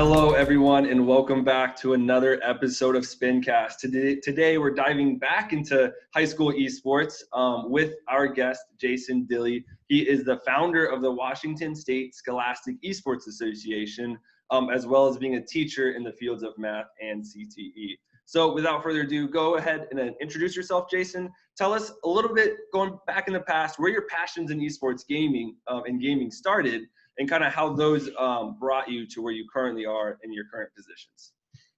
Hello, everyone, and welcome back to another episode of Spincast. Today we're diving back into high school esports with our guest, Jason DILLEY. He is the founder of the Washington State Scholastic Esports Association, as well as being a teacher in the fields of math and CTE. So without further ado, go ahead and introduce yourself, Jason. Tell us a little bit, going back in the past, where your passions in esports gaming and gaming started, and kind of how those brought you to where you currently are in your current positions.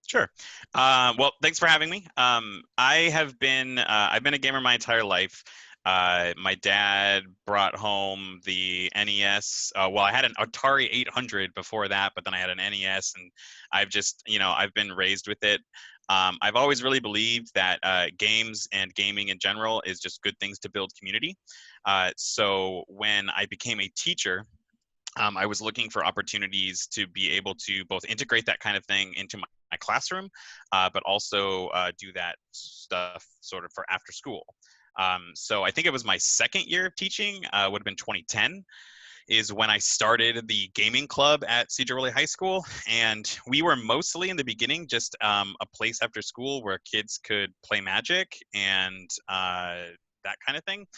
Sure. Well, thanks for having me. I've been a gamer my entire life. My dad brought home the NES. Well, I had an Atari 800 before that, but then I had an NES, and I've been raised with it. I've always really believed that games and gaming in general is just good things to build community. So when I became a teacher, I was looking for opportunities to be able to both integrate that kind of thing into my classroom, but also do that stuff sort of for after school. So I think it was my second year of teaching, would have been 2010, is when I started the gaming club at Cedar Woolley High School. And we were mostly in the beginning just a place after school where kids could play Magic and that kind of thing.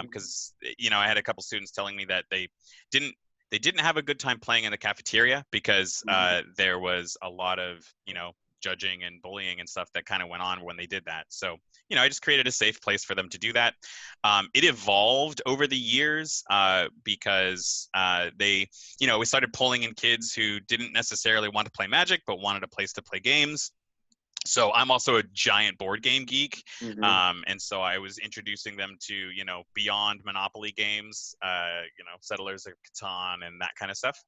Because, I had a couple students telling me that they didn't have a good time playing in the cafeteria because there was a lot of, judging and bullying and stuff that kind of went on when they did that. So, I just created a safe place for them to do that. It evolved over the years because we started pulling in kids who didn't necessarily want to play Magic, but wanted a place to play games. So I'm also a giant board game geek. And so I was introducing them to, beyond Monopoly games, Settlers of Catan and that kind of stuff.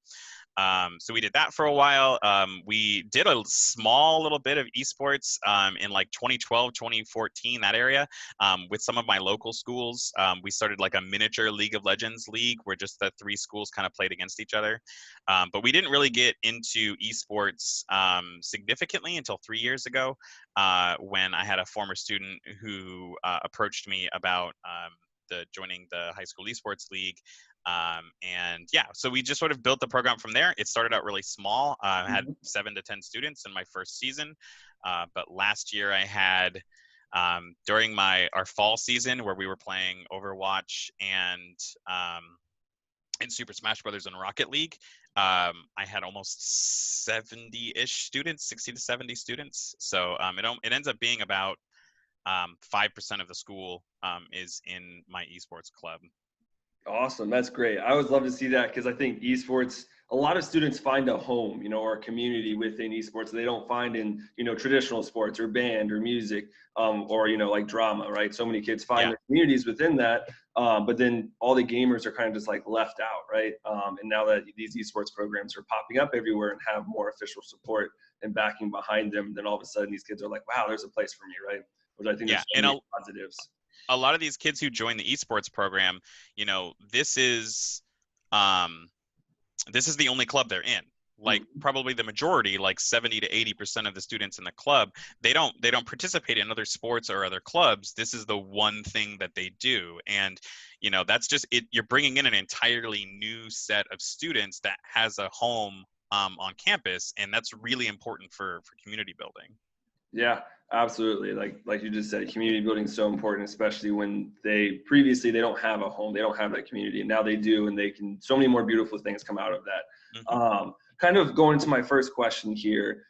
So we did that for a while. We did a small little bit of esports in like 2012, 2014, that area, with some of my local schools. We started like a miniature League of Legends league where just the three schools kind of played against each other. But we didn't really get into esports significantly until 3 years ago, when I had a former student who approached me about joining the high school esports league. So we just sort of built the program from there. It started out really small. I had 7 to 10 students in my first season. But last year I had, during our fall season where we were playing Overwatch and Super Smash Brothers and Rocket League, I had almost 70-ish students, 60 to 70 students. So it ends up being about 5% of the school is in my esports club. Awesome. That's great. I always love to see that because I think esports, a lot of students find a home, or a community within esports they don't find in, traditional sports or band or music, or, like drama, right? So many kids find their communities within that, but then all the gamers are kind of just like left out, right? And now that these esports programs are popping up everywhere and have more official support and backing behind them, then all of a sudden these kids are like, wow, there's a place for me, right? Which I think there's so many positives. A lot of these kids who join the esports program, this is the only club they're in. Like probably the majority, like 70 to 80% of the students in the club, they don't participate in other sports or other clubs. This is the one thing that they do. And, that's just it. You're bringing in an entirely new set of students that has a home on campus. And that's really important for community building. Yeah, absolutely. Like you just said, community building is so important, especially when previously they don't have a home, they don't have that community, and now they do, and so many more beautiful things come out of that. Kind of going to my first question here,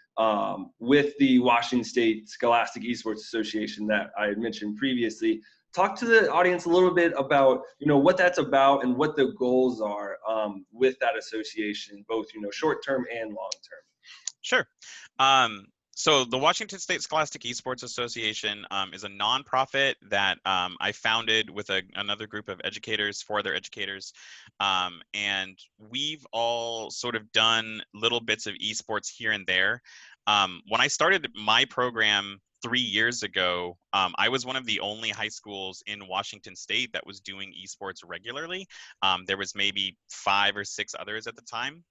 with the Washington State Scholastic Esports Association that I had mentioned previously, talk to the audience a little bit about, what that's about and what the goals are with that association, both, short-term and long-term. Sure. So the Washington State Scholastic Esports Association is a nonprofit that I founded with another group of educators, 4 other educators, and we've all sort of done little bits of esports here and there. When I started my program 3 years ago, I was one of the only high schools in Washington State that was doing esports regularly. There was maybe 5 or 6 others at the time.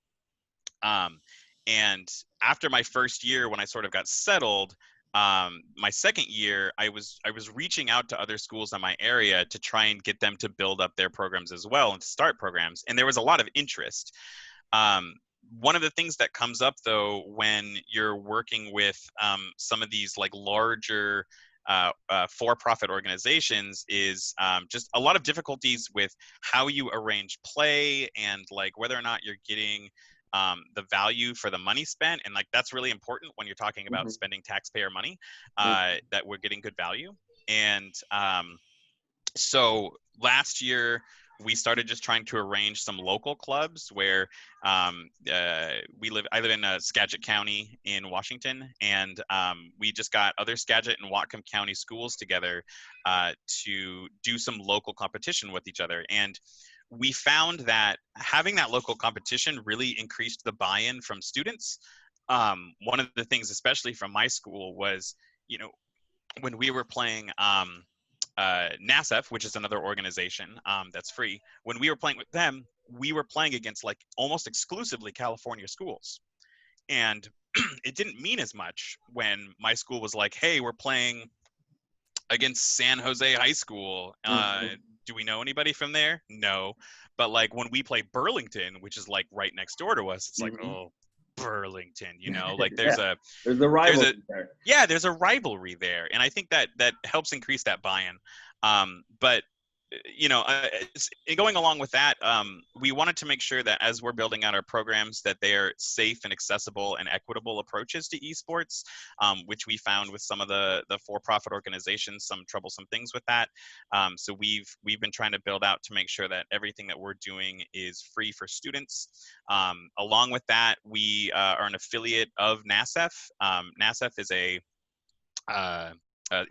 And after my first year, when I sort of got settled, my second year, I was reaching out to other schools in my area to try and get them to build up their programs as well and to start programs. And there was a lot of interest. one of the things that comes up though when you're working with some of these like larger for-profit organizations is just a lot of difficulties with how you arrange play and like whether or not you're getting the value for the money spent. And like that's really important when you're talking about spending taxpayer money, that we're getting good value. And so last year we started just trying to arrange some local clubs where I live in Skagit County in Washington, and we just got other Skagit and Whatcom County schools together to do some local competition with each other. And we found that having that local competition really increased the buy-in from students. One of the things, especially from my school, was, you know, when we were playing NASF, which is another organization that's free, when we were playing with them, we were playing against like almost exclusively California schools. And it didn't mean as much when my school was like, hey, we're playing against San Jose High School. Do we know anybody from there? No. But like when we play Burlington, which is like right next door to us, it's like, oh, Burlington, you know, like there's there's a rivalry there. Yeah, there's a rivalry there, and I think that helps increase that buy-in. But you know, going along with that, we wanted to make sure that as we're building out our programs, that they are safe and accessible and equitable approaches to esports, which we found with some of the for-profit organizations, some troublesome things with that. So we've been trying to build out to make sure that everything that we're doing is free for students. Along with that, we are an affiliate of NASF. NASF is an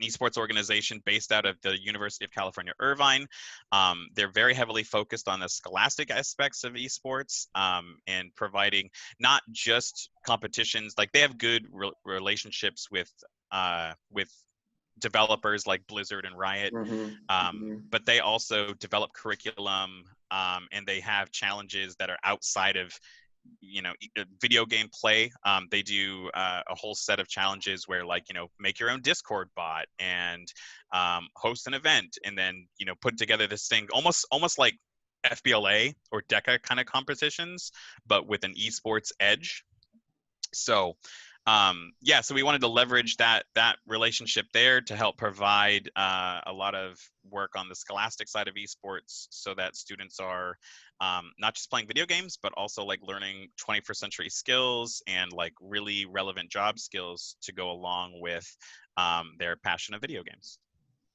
esports organization based out of the University of California, Irvine. They're very heavily focused on the scholastic aspects of esports, and providing not just competitions. Like they have good relationships with developers like Blizzard and Riot, but they also develop curriculum, and they have challenges that are outside of, you know, video game play. They do a whole set of challenges where, like, you know, make your own Discord bot and host an event, and then, you know, put together this thing almost like FBLA or DECA kind of competitions, but with an esports edge. So yeah, so we wanted to leverage that relationship there to help provide a lot of work on the scholastic side of esports, so that students are not just playing video games, but also like learning 21st century skills and like really relevant job skills to go along with their passion of video games.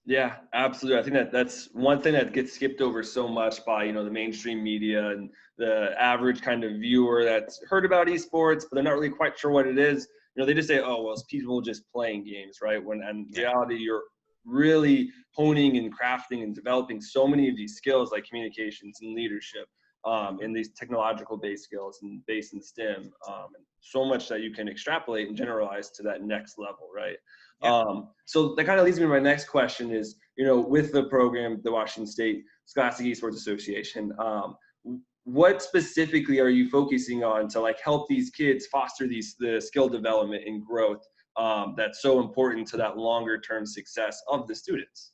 Yeah, absolutely. I think that's one thing that gets skipped over so much by, you know, the mainstream media and the average kind of viewer that's heard about esports, but they're not really quite sure what it is. You know, they just say, oh, well, it's people just playing games, right? When in reality, you're really honing and crafting and developing so many of these skills like communications and leadership, and these technological based skills and based in STEM, and so much that you can extrapolate and generalize to that next level, right? Yeah. So that kind of leads me to my next question is, you know, with the program, the Washington State Scholastic Esports Association, what specifically are you focusing on to like help these kids foster the skill development and growth that's so important to that longer term success of the students?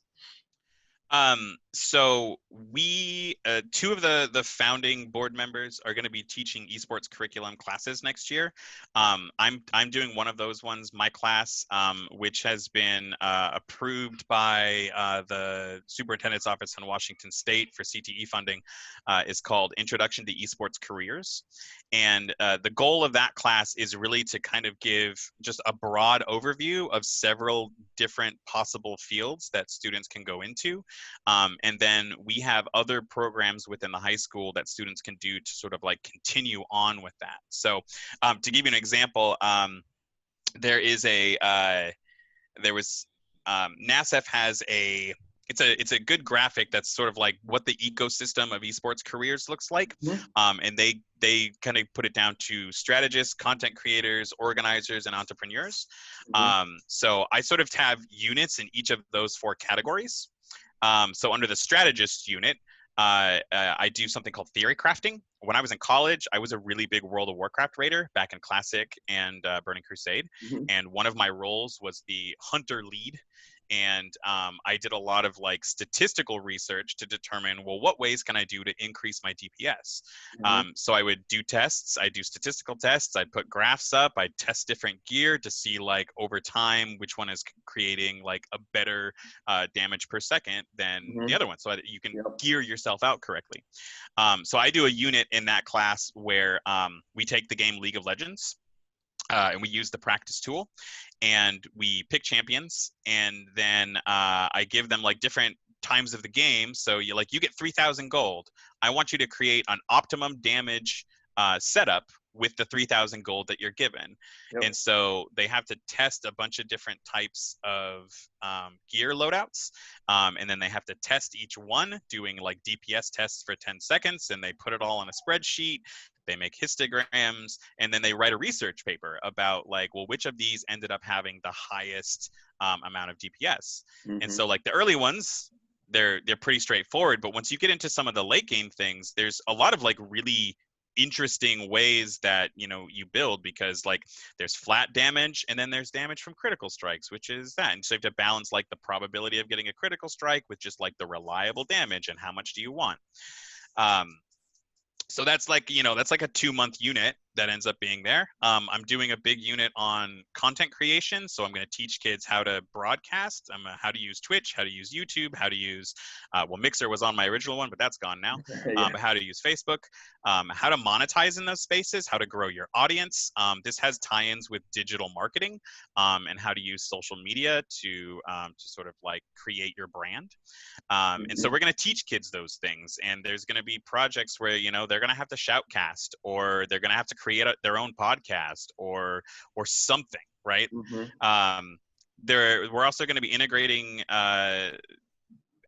So we, two of the founding board members are going to be teaching esports curriculum classes next year. I'm doing one of those ones, my class, which has been approved by the Superintendent's Office in Washington State for CTE funding, is called Introduction to Esports Careers. And the goal of that class is really to kind of give just a broad overview of several different possible fields that students can go into. And then we have other programs within the high school that students can do to sort of like continue on with that. So to give you an example, there is NASF has it's a good graphic that's sort of like what the ecosystem of esports careers looks like. And they kind of put it down to strategists, content creators, organizers, and entrepreneurs. So I sort of have units in each of those four categories. So under the strategist unit, I do something called theory crafting. When I was in college, I was a really big World of Warcraft raider back in Classic and Burning Crusade. And one of my roles was the hunter lead. and I did a lot of like statistical research to determine, well, what ways can I do to increase my DPS? So I would do tests. I do statistical tests. I'd put graphs up. I'd test different gear to see like over time which one is creating like a better damage per second than the other one, so that you can gear yourself out correctly. So I do a unit in that class where we take the game League of Legends, and we use the practice tool, and we pick champions, and then I give them like different times of the game. So you get 3,000 gold. I want you to create an optimum damage setup with the 3,000 gold that you're given. And so they have to test a bunch of different types of gear loadouts, and then they have to test each one, doing like DPS tests for 10 seconds, and they put it all on a spreadsheet. They make histograms, and then they write a research paper about like, well, which of these ended up having the highest amount of DPS. And so like the early ones, they're pretty straightforward, but once you get into some of the late game things, there's a lot of like really interesting ways that you build, because like there's flat damage, and then there's damage from critical strikes, which is that, and so you have to balance like the probability of getting a critical strike with just like the reliable damage, and how much do you want. So that's like, that's like a 2-month unit that ends up being there. I'm doing a big unit on content creation. So I'm going to teach kids how to broadcast, how to use Twitch, how to use YouTube, how to use, Mixer was on my original one, but that's gone now. But how to use Facebook, how to monetize in those spaces, how to grow your audience. This has tie-ins with digital marketing, and how to use social media to sort of like create your brand. And so we're going to teach kids those things. And there's going to be projects where, they're going to have to shoutcast, or they're going to have to create their own podcast or something, right? We're also going to be integrating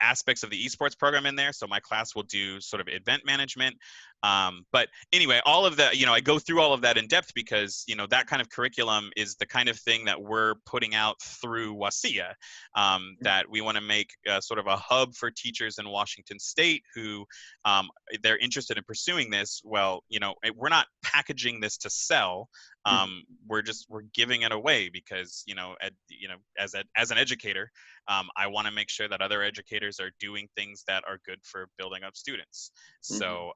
aspects of the esports program in there. So my class will do sort of event management. But anyway, all of that, I go through all of that in depth because, that kind of curriculum is the kind of thing that we're putting out through WSSEA, that we want to make sort of a hub for teachers in Washington State who they're interested in pursuing this. Well, we're not packaging this to sell. We're giving it away because, as an educator, I want to make sure that other educators are doing things that are good for building up students. So,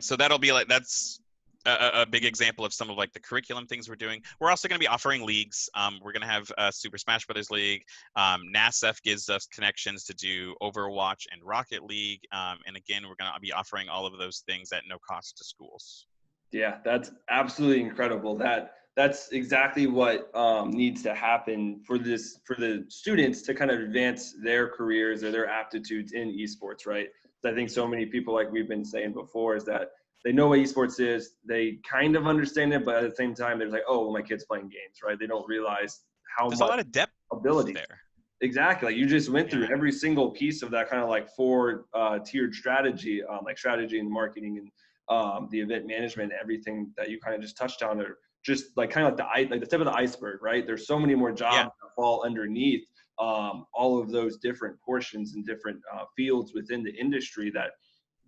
so that'll be like, that's a big example of some of like the curriculum things we're doing. We're also going to be offering leagues. We're going to have a Super Smash Brothers League. NASF gives us connections to do Overwatch and Rocket League. And again, we're going to be offering all of those things at no cost to schools. Yeah, that's absolutely incredible. That's exactly what needs to happen for the students to kind of advance their careers or their aptitudes in esports, right? I think so many people, like we've been saying before, is that they know what esports is, they kind of understand it, but at the same time, they're like, oh, well, my kid's playing games, right? They don't realize how there's much a lot of depth ability there. Exactly. Like you just went through every single piece of that kind of like 4 tiered strategy, like strategy and marketing and the event management, everything that you kind of just touched on, are just like kind of like the tip of the iceberg, right? There's so many more jobs that fall underneath all of those different portions and different fields within the industry that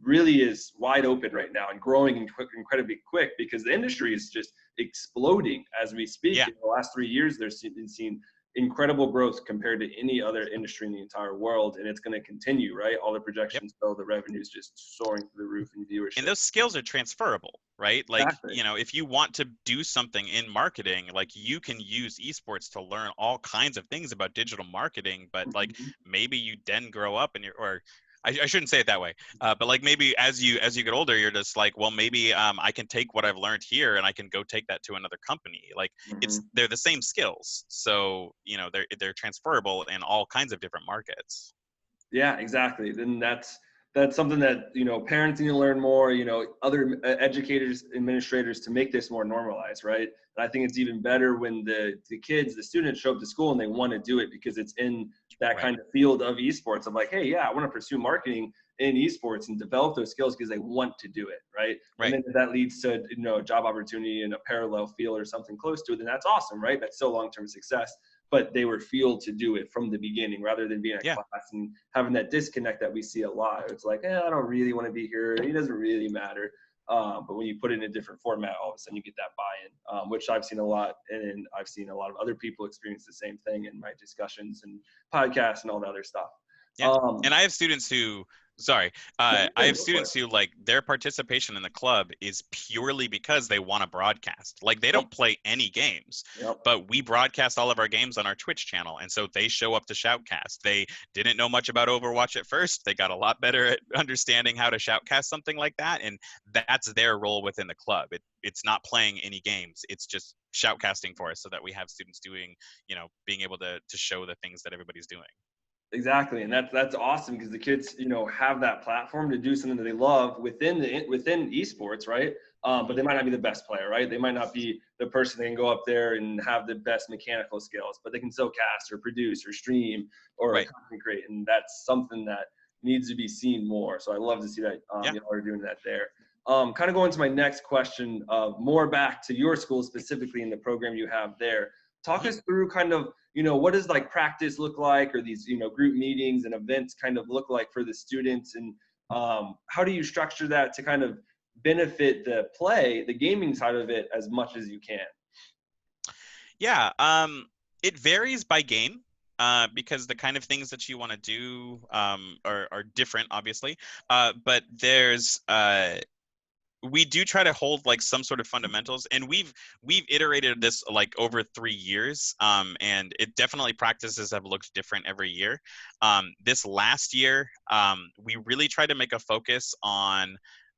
really is wide open right now and growing incredibly quick, because the industry is just exploding as we speak. In the last 3 years, there's been seen incredible growth compared to any other industry in the entire world, and it's going to continue, right? All the projections show the revenue is just soaring through the roof in viewership. And those skills are transferable, right? Like, if you want to do something in marketing, like you can use esports to learn all kinds of things about digital marketing, but like maybe you then grow up and I shouldn't say it that way, but like maybe as you get older, you're just like, well, maybe I can take what I've learned here and I can go take that to another company. Like they're the same skills, so they're transferable in all kinds of different markets. Yeah, exactly. Then that's something that parents need to learn more. Other educators, administrators, to make this more normalized, right? And I think it's even better when the kids, the students, show up to school and they want to do it because it's in that kind of field of esports. I'm like, hey, yeah, I want to pursue marketing in esports and develop those skills because they want to do it, right? And then if that leads to a job opportunity in a parallel field or something close to it, then that's awesome, right? That's still long-term success. But they were fueled to do it from the beginning rather than being at class and having that disconnect that we see a lot. It's like, I don't really want to be here. It doesn't really matter. But when you put it in a different format, all of a sudden you get that buy-in, which I've seen a lot, and I've seen a lot of other people experience the same thing in my discussions and podcasts and all the other stuff. Yeah. And I have students who, sorry, I have students who, like, their participation in the club is purely because they want to broadcast. Like, they don't play any games, but we broadcast all of our games on our Twitch channel. And so they show up to Shoutcast. They didn't know much about Overwatch at first. They got a lot better at understanding how to Shoutcast something like that. And that's their role within the club. It's not playing any games. It's just shoutcasting for us so that we have students doing, being able to show the things that everybody's doing. Exactly, and that's awesome because the kids, have that platform to do something that they love within esports, right? But they might not be the best player, right? They might not be the person that can go up there and have the best mechanical skills, but they can still cast or produce or stream or content create, and that's something that needs to be seen more. So I love to see that y'all are doing that there. Kind of going to my next question, more back to your school specifically in the program you have there. Talk us through kind of, what does like practice look like, or these, group meetings and events kind of look like for the students, and how do you structure that to kind of benefit the gaming side of it as much as you can? Yeah, it varies by game. Because the kind of things that you want to do are different, obviously. But there's we do try to hold like some sort of fundamentals, and we've iterated this like over 3 years, and it definitely, practices have looked different every year. This last year, we really tried to make a focus on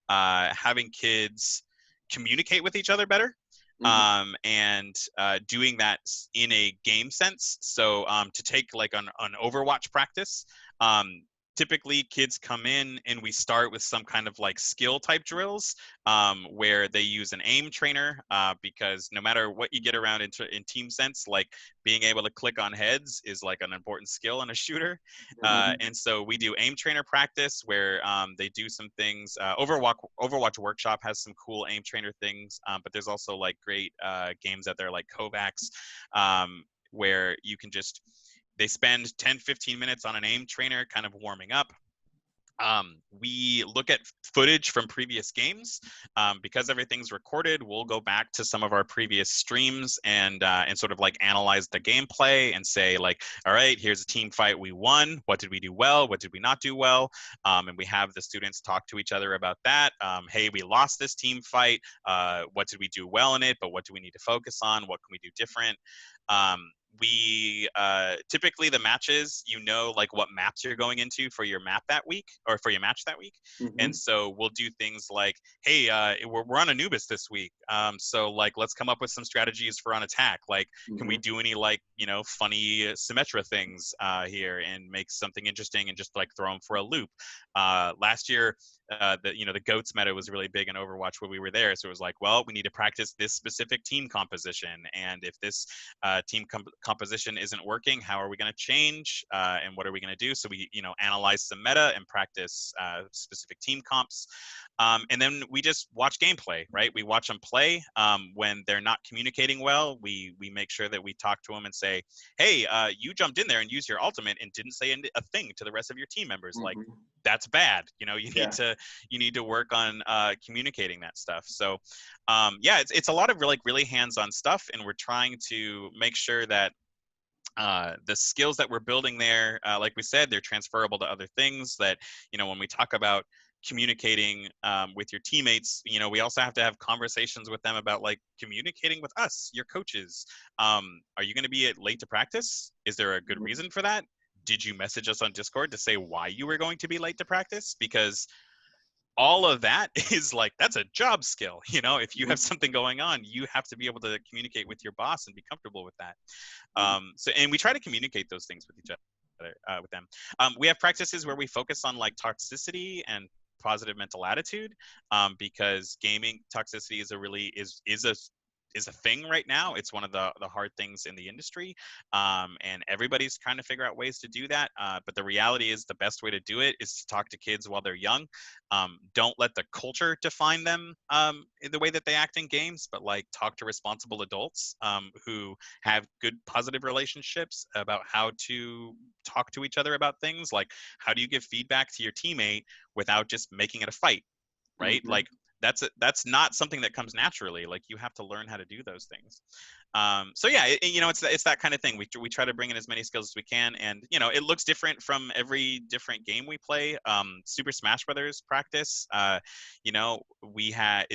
having kids communicate with each other better. And doing that in a game sense. So to take like an Overwatch practice, typically kids come in and we start with some kind of like skill type drills, where they use an aim trainer, because no matter what you get around in team sense, like being able to click on heads is like an important skill in a shooter. And so we do aim trainer practice where they do some things. Overwatch Workshop has some cool aim trainer things, but there's also like great games out there like Kovacs, where you can just, they spend 10-15 minutes on an aim trainer kind of warming up. We look at footage from previous games. Because everything's recorded, we'll go back to some of our previous streams and sort of like analyze the gameplay and say like, all right, here's a team fight we won. What did we do well? What did we not do well? And we have the students talk to each other about that. Hey, we lost this team fight. What did we do well in it? But what do we need to focus on? What can we do different? We typically, the matches, like what maps you're going into for your map that week, or for your match that week. And so we'll do things like, hey, we're on Anubis this week, so like let's come up with some strategies for on attack. Like, can we do any like funny Symmetra things here and make something interesting and just like throw them for a loop? Last year, the goats meta was really big in Overwatch when we were there, so it was like, well, we need to practice this specific team composition, and if this team composition isn't working, how are we going to change, and what are we going to do? So we analyze some meta and practice specific team comps, and then we just watch gameplay, right? We watch them play. When they're not communicating well, we make sure that we talk to them and say, hey, you jumped in there and used your ultimate and didn't say a thing to the rest of your team members. Like, that's bad. You need to work on communicating that stuff. So it's a lot of really hands-on stuff, and we're trying to make sure that the skills that we're building there, like we said, they're transferable to other things. That when we talk about communicating with your teammates, we also have to have conversations with them about like communicating with us, your coaches. Are you going to be late to practice? Is there a good reason for that? Did you message us on Discord to say why you were going to be late to practice? Because all of that is like, that's a job skill. If you have something going on, you have to be able to communicate with your boss and be comfortable with that. And we try to communicate those things with each other, with them. We have practices where we focus on like toxicity and positive mental attitude, because gaming toxicity is a thing right now. It's one of the hard things in the industry, and everybody's trying to figure out ways to do that. But the reality is, the best way to do it is to talk to kids while they're young. Don't let the culture define them in the way that they act in games, but like talk to responsible adults who have good positive relationships about how to talk to each other about things. Like, how do you give feedback to your teammate without just making it a fight, right? Like, that's not something that comes naturally. Like, you have to learn how to do those things. So yeah, it's that kind of thing. We try to bring in as many skills as we can, and it looks different from every different game we play. Super Smash Brothers practice, you know, we have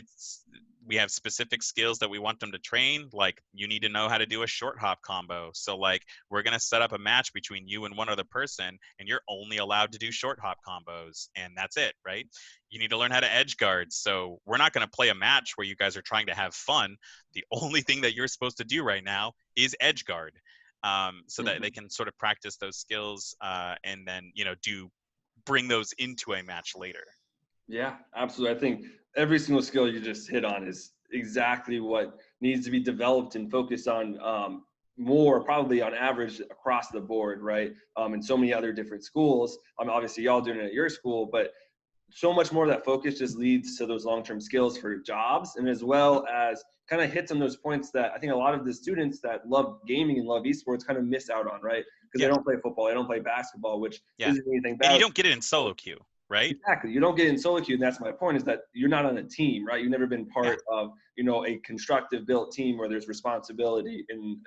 specific skills that we want them to train. Like, you need to know how to do a short hop combo. So like, we're going to set up a match between you and one other person, and you're only allowed to do short hop combos, and that's it, right? You need to learn how to edge guard. So we're not going to play a match where you guys are trying to have fun. The only thing that you're supposed to do right now is edge guard, so that they can sort of practice those skills, and then bring those into a match later. Yeah, absolutely. I think every single skill you just hit on is exactly what needs to be developed and focused on, more probably on average across the board, right? In so many other different schools. Obviously y'all doing it at your school, but so much more of that focus just leads to those long-term skills for jobs, and as well as kind of hits on those points that I think a lot of the students that love gaming and love esports kind of miss out on, right? Because they don't play football, they don't play basketball, which isn't anything bad. And you don't get it in solo queue, right? Exactly. You don't get in solo queue, and that's my point, is that you're not on a team, right? You've never been part of, a constructive built team where there's responsibility and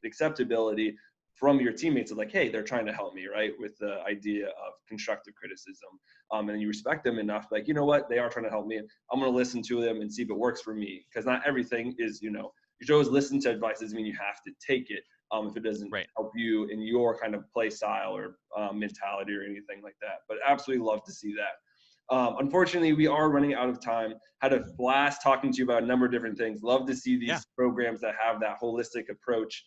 acceptability from your teammates of like, hey, they're trying to help me, right? With the idea of constructive criticism. And you respect them enough, like, you know what, they are trying to help me. I'm going to listen to them and see if it works for me. Because not everything is, you should always listen to advice. Doesn't mean you have to take it if it doesn't help you in your kind of play style or mentality or anything like that. But absolutely love to see that. Unfortunately, we are running out of time. Had a blast talking to you about a number of different things. Love to see these programs that have that holistic approach,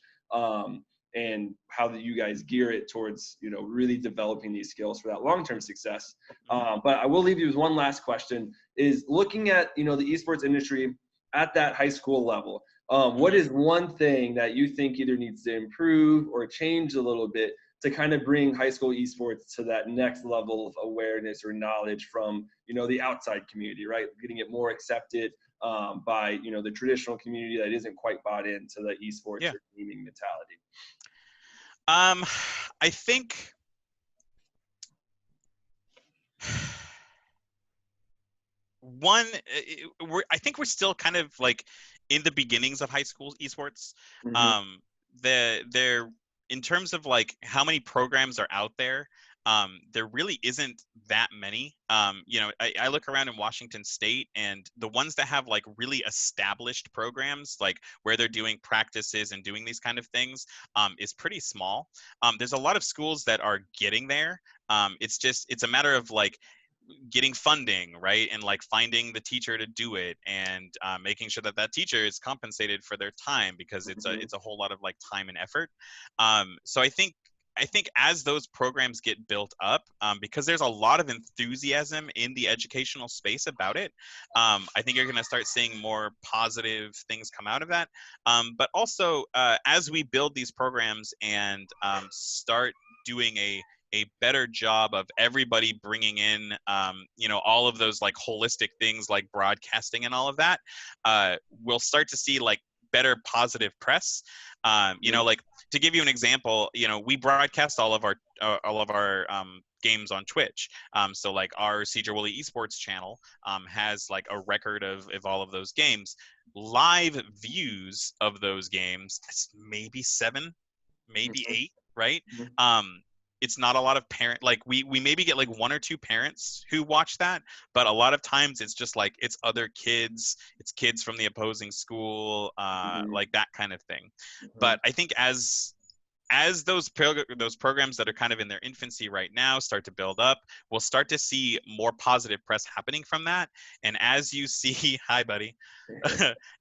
and how that you guys gear it towards, really developing these skills for that long-term success. But I will leave you with one last question, is looking at, the esports industry at that high school level. What is one thing that you think either needs to improve or change a little bit to kind of bring high school esports to that next level of awareness or knowledge from, the outside community, right? Getting it more accepted by, the traditional community that isn't quite bought into the esports or gaming mentality? I think I think we're still kind of like in the beginnings of high school esports. They're in terms of like how many programs are out there. There really isn't that many. I look around in Washington State, and the ones that have like really established programs, like where they're doing practices and doing these kind of things, is pretty small. There's a lot of schools that are getting there. It's a matter of like getting funding, right, and like finding the teacher to do it, and making sure that teacher is compensated for their time, because it's a whole lot of like time and effort. So I think as those programs get built up, because there's a lot of enthusiasm in the educational space about it, I think you're going to start seeing more positive things come out of that. But also, as we build these programs and start doing a better job of everybody bringing in, all of those like holistic things like broadcasting and all of that, we'll start to see like better positive press. Like, to give you an example, we broadcast all of our games on Twitch. So like our DILLEY Esports channel has like a record of all of those games. Live views of those games, maybe 7, maybe 8, right? It's not a lot of like we maybe get like 1 or 2 parents who watch that, but a lot of times it's just like it's other kids, it's kids from the opposing school, like that kind of thing. But I think as those programs that are kind of in their infancy right now start to build up, we'll start to see more positive press happening from that. And as you see, hi buddy,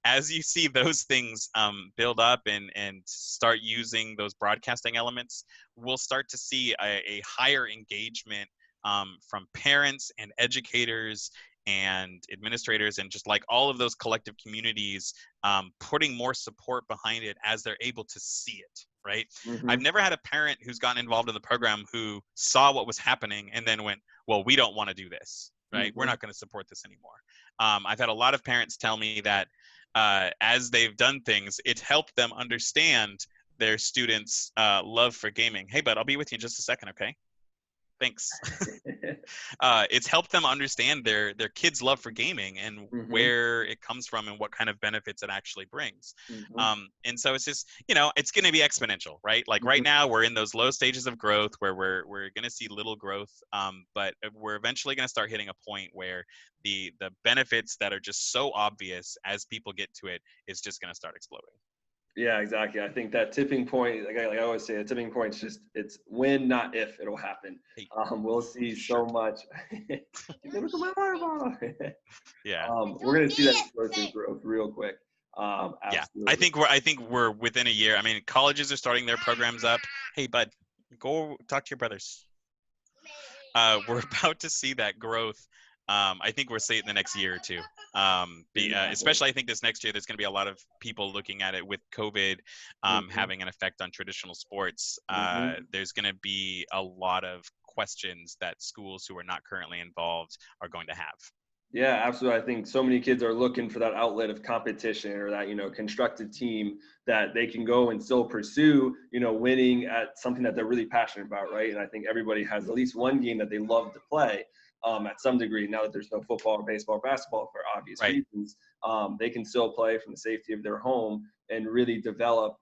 as you see those things build up and start using those broadcasting elements, we'll start to see a higher engagement from parents and educators and administrators, and just like all of those collective communities, putting more support behind it as they're able to see it, right? I've never had a parent who's gotten involved in the program who saw what was happening and then went, well, we don't want to do this, right? We're not going to support this anymore. I've had a lot of parents tell me that as they've done things, it helped them understand their students' love for gaming. Hey, bud, I'll be with you in just a second, okay? Thanks. It's helped them understand their kids' love for gaming and where it comes from and what kind of benefits it actually brings. And so it's just, it's going to be exponential, right? Like right now we're in those low stages of growth where we're going to see little growth, but we're eventually going to start hitting a point where the benefits that are just so obvious as people get to it is just going to start exploding. Yeah, exactly. I think that tipping point, like I always say, a tipping point is just, it's when, not if it'll happen. We'll see so much. Yeah. We're going to see that explosive growth real quick. Absolutely. Yeah, I think we're within a year. I mean, colleges are starting their programs up. Hey, bud, go talk to your brothers. We're about to see that growth. I think we're seeing it in the next year or two. Especially, I think this next year, there's going to be a lot of people looking at it with COVID having an effect on traditional sports. There's going to be a lot of questions that schools who are not currently involved are going to have. Yeah, absolutely. I think so many kids are looking for that outlet of competition or that, constructed team that they can go and still pursue, winning at something that they're really passionate about, right? And I think everybody has at least one game that they love to play at some degree. Now that there's no football or baseball or basketball for obvious reasons, they can still play from the safety of their home and really develop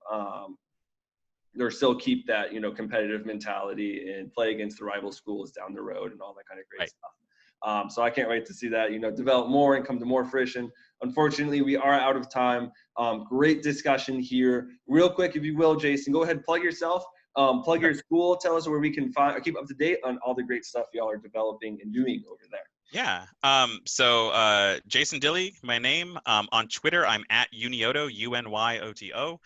or still keep that, competitive mentality and play against the rival schools down the road and all that kind of great stuff. So I can't wait to see that, develop more and come to more fruition. Unfortunately, we are out of time. Great discussion here. Real quick, if you will, Jason, go ahead, plug yourself, plug your school. Tell us where we can keep up to date on all the great stuff y'all are developing and doing over there. Yeah. So Jason DILLEY, my name. On Twitter, I'm at Unyoto, UNYOTO.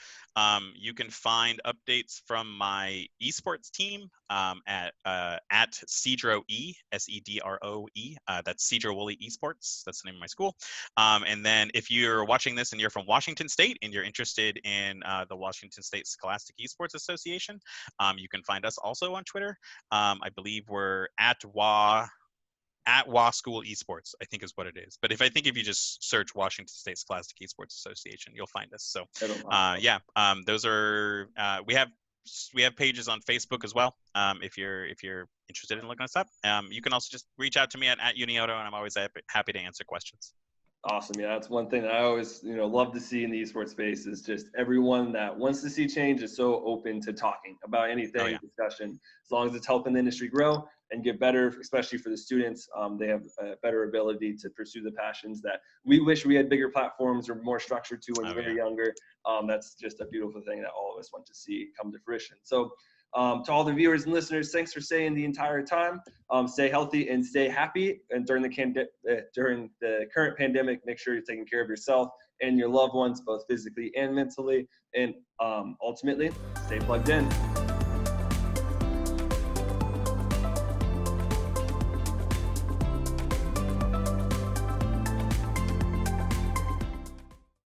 You can find updates from my esports team at Cedro E, SEDROE. That's Cedro Woolley Esports. That's the name of my school. And then if you're watching this and you're from Washington State and you're interested in the Washington State Scholastic Esports Association, you can find us also on Twitter. I believe we're at WA School Esports, I think is what it is. But if you just search Washington State Scholastic Esports Association, you'll find us. So those are we have pages on Facebook as well. If you're interested in looking us up, you can also just reach out to me at Unyoto, and I'm always happy to answer questions. Awesome. Yeah, that's one thing that I always, love to see in the esports space is just everyone that wants to see change is so open to talking about anything, discussion, as long as it's helping the industry grow and get better, especially for the students. They have a better ability to pursue the passions that we wish we had bigger platforms or more structure to when we were younger. That's just a beautiful thing that all of us want to see come to fruition. So to all the viewers and listeners, thanks for staying the entire time. Stay healthy and stay happy. And during the current pandemic, make sure you're taking care of yourself and your loved ones, both physically and mentally. And ultimately, stay plugged in.